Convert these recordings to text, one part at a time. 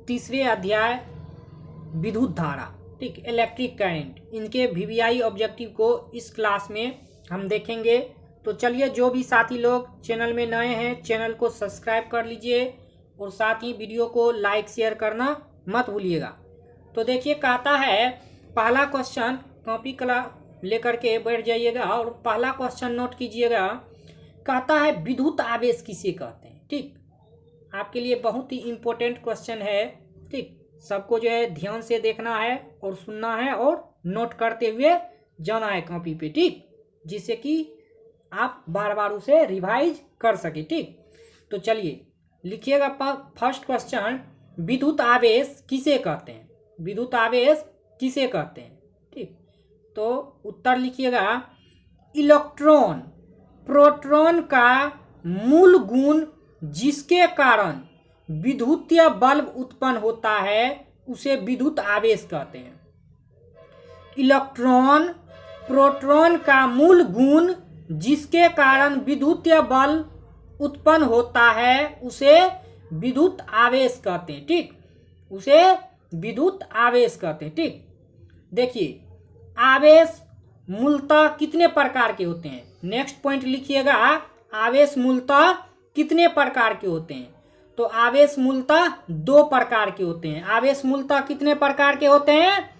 तीसरे अध्याय विद्युत धारा, ठीक, इलेक्ट्रिक करंट, इनके वीवीआई ऑब्जेक्टिव को इस क्लास में हम देखेंगे। तो चलिए, जो भी साथी लोग चैनल में नए हैं चैनल को सब्सक्राइब कर लीजिए और साथ ही वीडियो को लाइक शेयर करना मत भूलिएगा। तो देखिए, कहता है पहला क्वेश्चन, कॉपी कला लेकर के बैठ जाइएगा और पहला क्वेश्चन नोट कीजिएगा। कहता है विद्युत आवेश किसे कहते हैं। ठीक, आपके लिए बहुत ही इम्पोर्टेंट क्वेश्चन है। ठीक, सबको जो है ध्यान से देखना है और सुनना है और नोट करते हुए जाना है कॉपी पे, ठीक, जिससे कि आप बार बार उसे रिवाइज कर सके। ठीक, तो चलिए लिखिएगा फर्स्ट क्वेश्चन, विद्युत आवेश किसे कहते हैं। विद्युत आवेश किसे कहते हैं। ठीक, तो उत्तर लिखिएगा, इलेक्ट्रॉन प्रोटॉन का मूल गुण जिसके कारण विद्युतीय बल्ब उत्पन्न होता है उसे विद्युत आवेश कहते हैं। इलेक्ट्रॉन प्रोटॉन का मूल गुण जिसके कारण विद्युतीय बल्ब उत्पन्न होता है उसे विद्युत आवेश कहते हैं। ठीक, उसे विद्युत आवेश कहते हैं। ठीक, देखिए, आवेश मूलतः कितने प्रकार के होते हैं। नेक्स्ट पॉइंट लिखिएगा, आवेश मूलतः कितने प्रकार के होते हैं। तो आवेश मूलतः दो प्रकार के होते हैं। आवेश मूलतः कितने प्रकार के होते हैं।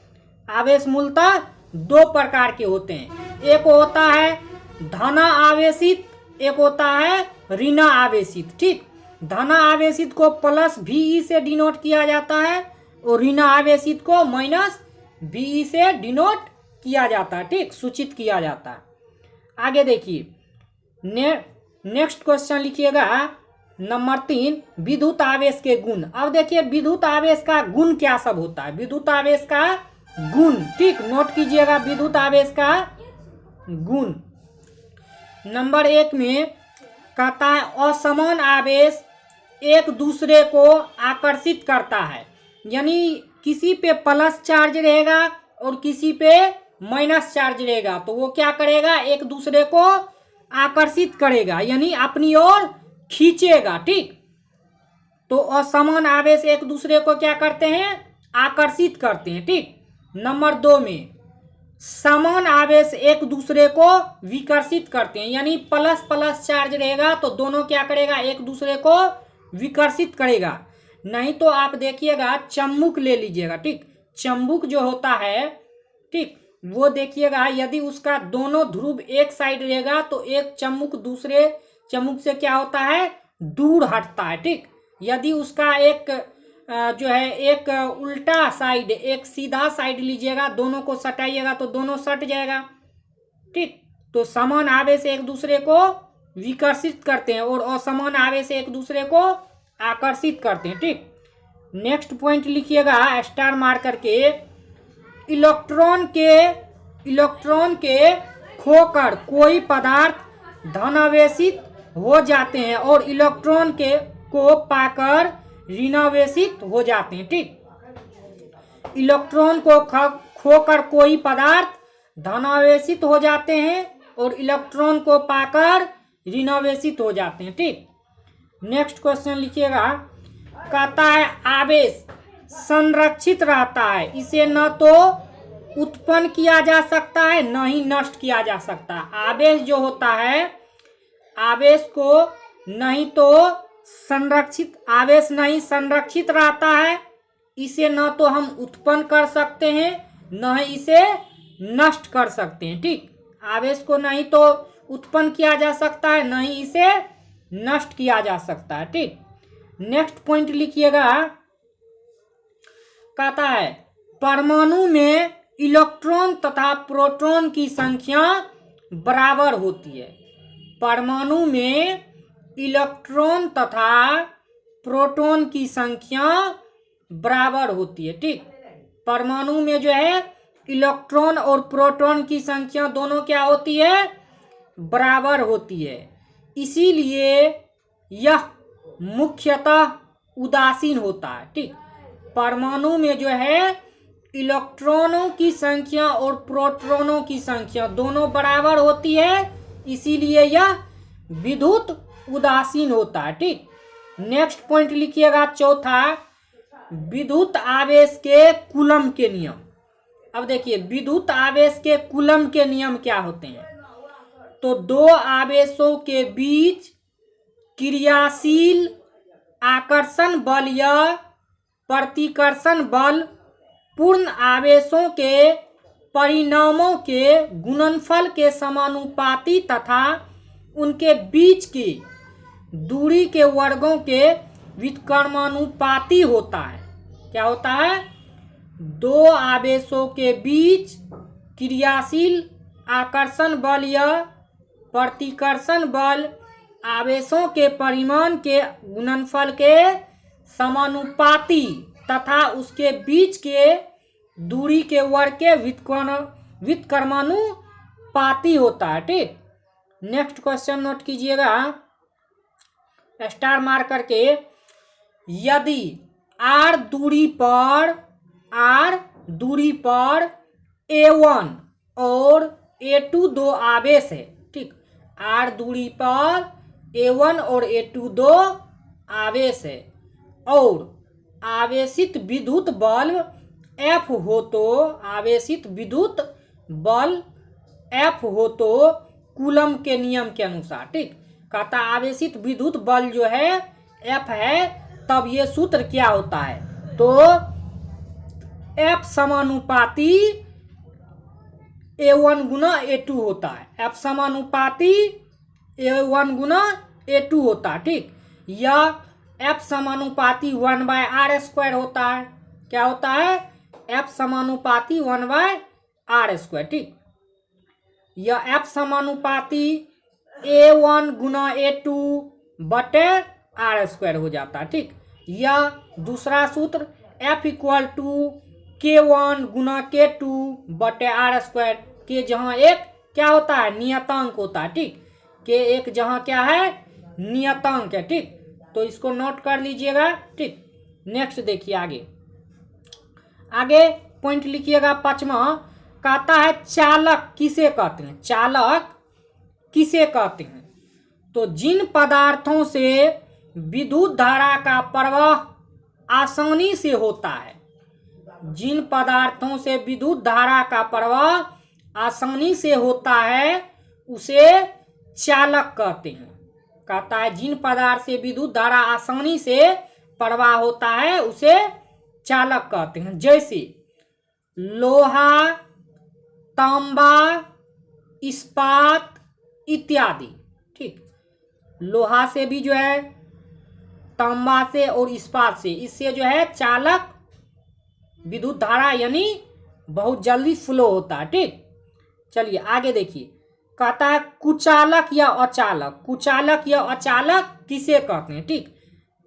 आवेश मूलतः दो प्रकार के होते हैं। एक होता है धन आवेशित, एक होता है ऋण आवेशित। ठीक, धन आवेशित को प्लस VE से डिनोट किया जाता है और ऋण आवेशित को माइनस VE से डिनोट किया जाता है। ठीक, सूचित किया जाता है। आगे देखिए, नेक्स्ट क्वेश्चन लिखिएगा नंबर 3, विद्युत आवेश के गुण। अब देखिए, विद्युत आवेश का गुण क्या सब होता है। विद्युत आवेश का गुण, ठीक, नोट कीजिएगा विद्युत आवेश का गुण। नंबर 1 में कहता है असमान आवेश एक दूसरे को आकर्षित करता है, यानी किसी पे प्लस चार्ज रहेगा और किसी पे माइनस चार्ज रहेगा तो वो क्या करेगा, एक दूसरे को आकर्षित करेगा, यानी अपनी ओर खींचेगा। ठीक, तो असमान आवेश एक दूसरे को क्या करते हैं, आकर्षित करते हैं। ठीक, नंबर 2 में समान आवेश एक दूसरे को विकर्षित करते हैं, यानी प्लस प्लस चार्ज रहेगा तो दोनों क्या करेगा, एक दूसरे को विकर्षित करेगा। नहीं तो आप देखिएगा चुंबक ले लीजिएगा। ठीक, चुंबक जो होता है, ठीक, वो देखिएगा यदि उसका दोनों ध्रुव एक साइड रहेगा तो एक चुंबक दूसरे चुंबक से क्या होता है, दूर हटता है। ठीक, यदि उसका एक जो है एक उल्टा साइड एक सीधा साइड लीजिएगा, दोनों को सटाइएगा तो दोनों सट जाएगा। ठीक, तो समान आवेश एक दूसरे को विकर्षित करते हैं और असमान आवेश एक दूसरे को आकर्षित करते हैं। ठीक, नेक्स्ट पॉइंट लिखिएगा स्टार मार करके, इलेक्ट्रॉन के खोकर कोई पदार्थ धनावेशित हो जाते हैं और इलेक्ट्रॉन के को पाकर ऋणावेशित हो जाते हैं। ठीक, इलेक्ट्रॉन को खोकर कोई पदार्थ धनावेशित हो जाते हैं और इलेक्ट्रॉन को पाकर ऋणावेशित हो जाते हैं। ठीक, नेक्स्ट क्वेश्चन लिखिएगा, कहता है आवेश संरक्षित रहता है, इसे न तो उत्पन्न किया जा सकता है न ही नष्ट किया जा सकता। आवेश जो होता है, आवेश को नहीं तो संरक्षित, आवेश नहीं संरक्षित रहता है, इसे न तो हम उत्पन्न कर सकते हैं न ही इसे नष्ट कर सकते हैं। ठीक, आवेश को नहीं तो उत्पन्न किया जा सकता है न ही इसे नष्ट किया जा सकता है। ठीक, नेक्स्ट पॉइंट लिखिएगा, कहता है परमाणु में इलेक्ट्रॉन तथा प्रोटॉन की संख्या बराबर होती है। परमाणु में इलेक्ट्रॉन तथा प्रोटॉन की संख्या बराबर होती है। ठीक, परमाणु में जो है इलेक्ट्रॉन और प्रोटॉन की संख्या दोनों क्या होती है, बराबर होती है। इसीलिए यह मुख्यतः उदासीन होता है। ठीक, परमाणु में जो है इलेक्ट्रॉनों की संख्या और प्रोटॉनों की संख्या दोनों बराबर होती है, इसीलिए यह विद्युत उदासीन होता है। ठीक, नेक्स्ट पॉइंट लिखिएगा चौथा, विद्युत आवेश के कूलम के नियम। अब देखिए विद्युत आवेश के कूलम के नियम क्या होते हैं। तो दो आवेशों के बीच क्रियाशील आकर्षण बल या प्रतिकर्षण बल पूर्ण आवेशों के परिणामों के गुणनफल के समानुपाती तथा उनके बीच की दूरी के वर्गों के व्युत्क्रमानुपाती होता है। क्या होता है? दो आवेशों के बीच क्रियाशील आकर्षण बल या प्रतिकर्षण बल आवेशों के परिमाण के गुणनफल के समानुपाती तथा उसके बीच के दूरी के वर्ग के व्युत्क्रमानुपाती होता है। ठीक, नेक्स्ट क्वेश्चन नोट कीजिएगा स्टार मार करके। यदि r दूरी पर A1 और A2 दो आवेश है। ठीक, r दूरी पर A1 और A2 दो आवेश है और आवेशित विद्युत बल F हो तो आवेशित विद्युत बल F हो तो कूलम के नियम के अनुसार। ठीक, कहता आवेशित विद्युत बल जो है F है, तब ये सूत्र क्या होता है? तो F समानुपाती A1 गुना A2 होता है। F समानुपाती A1 गुना A2 होता है। ठीक, या F समानुपाती 1/r² होता है। क्या होता है? F समानुपाती 1/r²। ठीक, या F समानुपाती A1 गुना A2 बटे r² हो जाता है। ठीक, या दूसरा सूत्र F = K1 गुना K2 बटे r²। के जहाँ एक क्या होता है? नियतांक होता है। ठीक, के एक जहाँ क्या है? नियतांक है। ठीक, तो इसको नोट कर लीजिएगा। ठीक, नेक्स्ट देखिए आगे पॉइंट लिखिएगा 5वां। कहता है चालक किसे कहते हैं? चालक किसे कहते हैं? तो जिन पदार्थों से विद्युत धारा का प्रवाह आसानी से होता है, जिन पदार्थों से विद्युत धारा का प्रवाह आसानी से होता है उसे चालक कहते हैं। कहता है जिन पदार्थ से विद्युत धारा आसानी से प्रवाह होता है उसे चालक कहते हैं। जैसे लोहा, तांबा, इस्पात इत्यादि। ठीक, लोहा से भी जो है, तांबा से और इस्पात से, इससे जो है चालक विद्युत धारा यानी बहुत जल्दी फ्लो होता है। ठीक, चलिए आगे देखिए। कहता है कुचालक या अचालक। कुचालक या अचालक किसे कहते हैं? ठीक,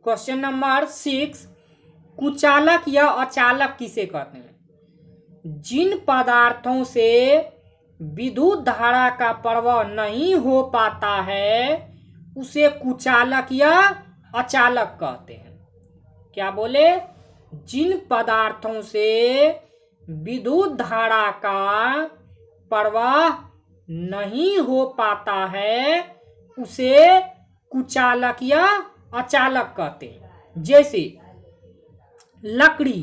क्वेश्चन नंबर 6, कुचालक या अचालक किसे कहते हैं? जिन पदार्थों से विद्युत धारा का प्रवाह नहीं हो पाता है उसे कुचालक या अचालक कहते हैं। क्या बोले? जिन पदार्थों से विद्युत धारा का प्रवाह नहीं हो पाता है उसे कुचालक या अचालक कहते हैं। जैसे लकड़ी,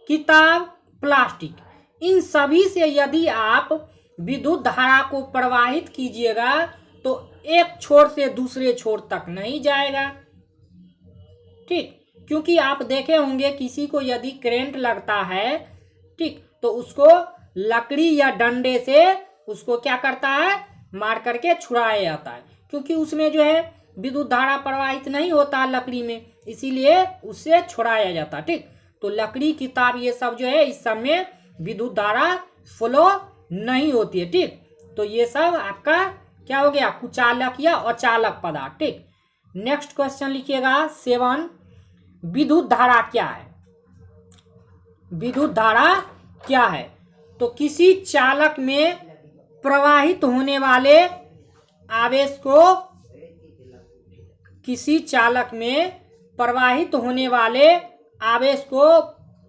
किताब, प्लास्टिक, इन सभी से यदि आप विद्युत धारा को प्रवाहित कीजिएगा तो एक छोर से दूसरे छोर तक नहीं जाएगा। ठीक, क्योंकि आप देखे होंगे किसी को यदि करंट लगता है, ठीक, तो उसको लकड़ी या डंडे से उसको क्या करता है? मार करके छुड़ाया जाता है, क्योंकि उसमें जो है विद्युत धारा प्रवाहित नहीं होता लकड़ी में, इसीलिए उससे छुड़ाया जाता है। ठीक, तो लकड़ी, किताब ये सब जो है इस सब में विद्युत धारा फ्लो नहीं होती है। ठीक, तो ये सब आपका क्या हो गया? कुचालक या अचालक पदार्थ। ठीक, नेक्स्ट क्वेश्चन लिखिएगा 7, विद्युत धारा क्या है? विद्युत धारा क्या है? तो किसी चालक में प्रवाहित होने वाले आवेश को, किसी चालक में प्रवाहित होने वाले आवेश को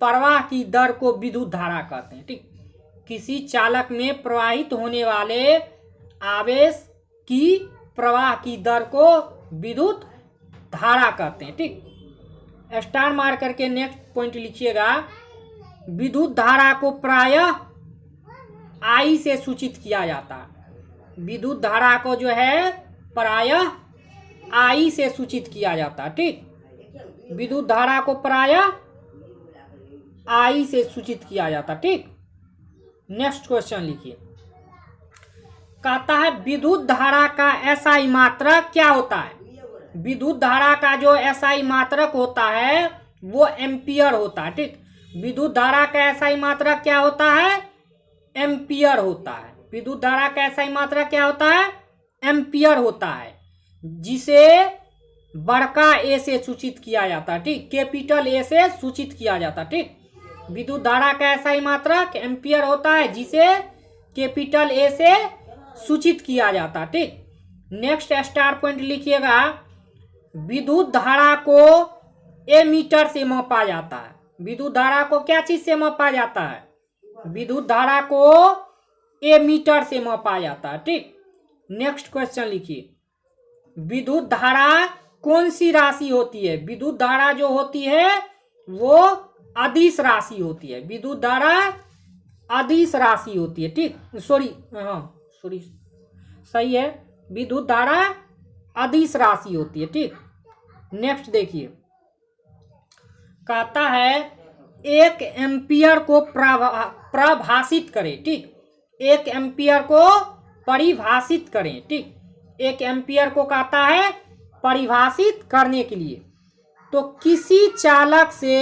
प्रवाह की दर को विद्युत धारा कहते हैं। ठीक, किसी चालक में प्रवाहित होने वाले आवेश की प्रवाह की दर को विद्युत धारा कहते हैं। ठीक, स्टार मार करके नेक्स्ट पॉइंट लिखिएगा। विद्युत धारा को प्रायः आई से सूचित किया जाता है। विद्युत धारा को जो है प्रायः आई से सूचित किया जाता है। ठीक, विद्युत धारा को प्रायः आई से सूचित किया जाता। ठीक, नेक्स्ट क्वेश्चन लिखिए। कहता है विद्युत धारा का एसआई मात्रक क्या होता है। विद्युत धारा का जो एसआई मात्रक होता है वो एम्पियर होता है। ठीक, विद्युत धारा का एसआई मात्रक क्या होता है, एम्पियर होता है। विद्युत धारा का एसआई मात्रक क्या होता है, एम्पियर होता है, जिसे बड़का ए से सूचित किया जाता है। ठीक, कैपिटल ए से सूचित किया जाता है। ठीक, विद्युत धारा का एसआई मात्रक एम्पियर होता है, जिसे कैपिटल ए से सूचित किया जाता है। ठीक, नेक्स्ट स्टार पॉइंट लिखिएगा। विद्युत धारा को एमीटर से मापा जाता है। विद्युत धारा को क्या चीज से मापा जाता है, विद्युत धारा को एमीटर से मापा जाता है। ठीक, नेक्स्ट क्वेश्चन लिखिए। विद्युत धारा कौन सी राशि होती है। विद्युत धारा जो होती है वो अदिश राशि होती है। विद्युत धारा अदिश राशि होती है। ठीक, सॉरी सही है, विद्युत धारा अदिश राशि होती है। ठीक, नेक्स्ट देखिए। कहता है एक एम्पियर को परिभाषित करें। ठीक, एक एम्पियर को परिभाषित करें। ठीक, एक एम्पियर को कहता है परिभाषित करने के लिए। तो किसी चालक से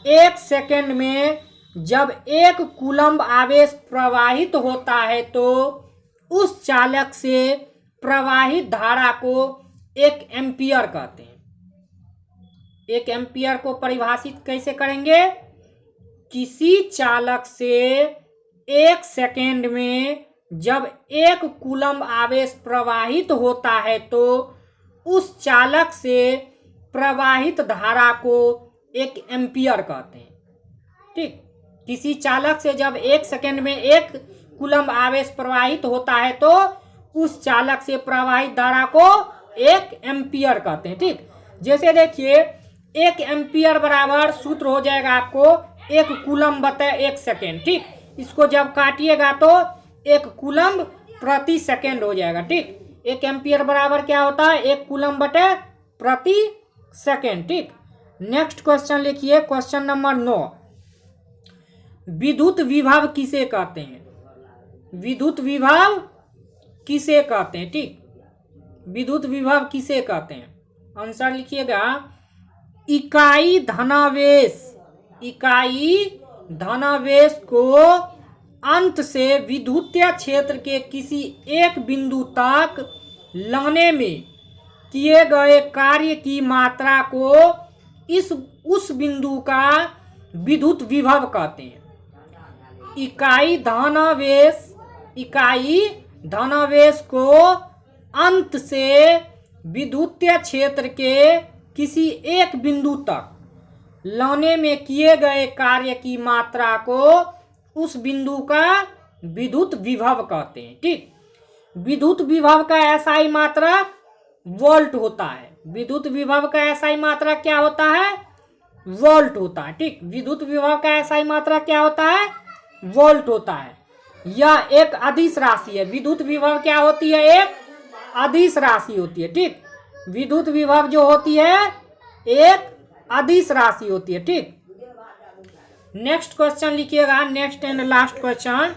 एक सेकंड में जब 1 कूलम्ब आवेश प्रवाहित होता है तो उस चालक से प्रवाहित धारा को 1 एम्पियर कहते हैं। 1 एम्पियर को परिभाषित कैसे करेंगे। किसी चालक से 1 सेकेंड में जब 1 कूलम्ब आवेश प्रवाहित होता है तो उस चालक से प्रवाहित धारा को 1 एम्पियर कहते हैं। ठीक, किसी चालक से जब 1 सेकेंड में 1 कूलम्ब आवेश प्रवाहित होता है तो उस चालक से प्रवाहित धारा को 1 एम्पियर कहते हैं। ठीक, जैसे देखिए 1 एम्पियर बराबर सूत्र हो जाएगा आपको 1 कूलम्ब बटे 1 सेकेंड। ठीक, इसको जब काटिएगा तो 1 कूलम्ब प्रति सेकेंड हो जाएगा। ठीक, 1 एम्पियर बराबर क्या होता है, 1 कूलम्ब बटे प्रति सेकेंड। ठीक, नेक्स्ट क्वेश्चन लिखिए। Question number 9। विद्युत विभव किसे कहते हैं। विद्युत विभव किसे कहते हैं। ठीक, विद्युत विभव किसे कहते हैं, आंसर लिखिएगा। इकाई धनावेश, इकाई धनावेश को अंत से विद्युतीय क्षेत्र के किसी एक बिंदु तक लाने में किए गए कार्य की मात्रा को उस बिंदु का विद्युत विभव कहते हैं। इकाई धनावेश को अंत से विद्युतीय क्षेत्र के किसी एक बिंदु तक लाने में किए गए कार्य की मात्रा को उस बिंदु का विद्युत विभव कहते हैं। ठीक, विद्युत विभव का एसआई मात्रक वोल्ट होता है। विद्युत विभव का एसआई मात्रक क्या होता है, वोल्ट होता है। ठीक, विद्युत विभव का एसआई मात्रक क्या होता है, वोल्ट होता है। यह एक अदिश राशि है। विद्युत विभव क्या होती है, एक अदिश राशि होती है। ठीक, विद्युत विभव जो होती है एक अदिश राशि होती है। ठीक, नेक्स्ट क्वेश्चन लिखिएगा। Next and last question.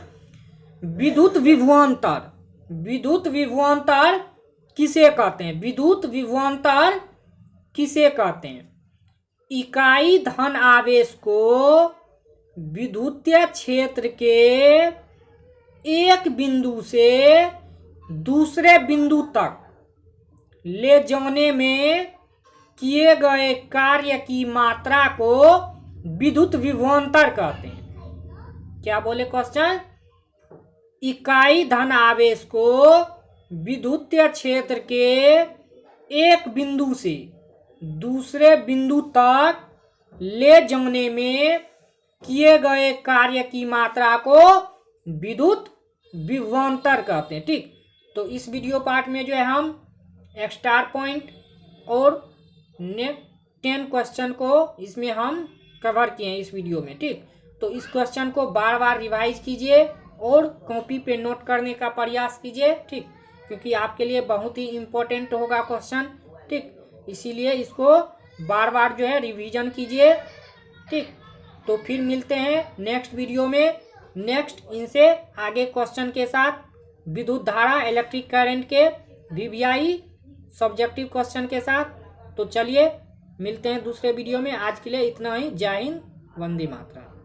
विद्युत विभवांतर, विद्युत विभवांतर किसे कहते हैं। विद्युत विभवांतर किसे कहते हैं। इकाई धन आवेश को विद्युतीय क्षेत्र के एक बिंदु से दूसरे बिंदु तक ले जाने में किए गए कार्य की मात्रा को विद्युत विभवांतर कहते हैं। क्या बोले क्वेश्चन, इकाई धन आवेश को विद्युतीय क्षेत्र के एक बिंदु से दूसरे बिंदु तक ले जाने में किए गए कार्य की मात्रा को विद्युत विभवांतर कहते हैं। ठीक, तो इस वीडियो पार्ट में जो है हम स्टार पॉइंट और 10 क्वेश्चन को इसमें हम कवर किए हैं इस वीडियो में, ठीक। तो इस क्वेश्चन को बार बार रिवाइज कीजिए और कॉपी पे नोट करने का प्रयास कीजिए, ठीक, क्योंकि आपके लिए बहुत ही इम्पोर्टेंट होगा क्वेश्चन, ठीक। इसीलिए इसको बार बार जो है रिवीजन कीजिए, ठीक। तो फिर मिलते हैं नेक्स्ट वीडियो में नेक्स्ट इनसे आगे क्वेश्चन के साथ, विद्युत धारा इलेक्ट्रिक करंट के वीवीआई सब्जेक्टिव क्वेश्चन के साथ। तो चलिए मिलते हैं दूसरे वीडियो में। आज के लिए इतना ही। जय हिंद, वंदे मातरम।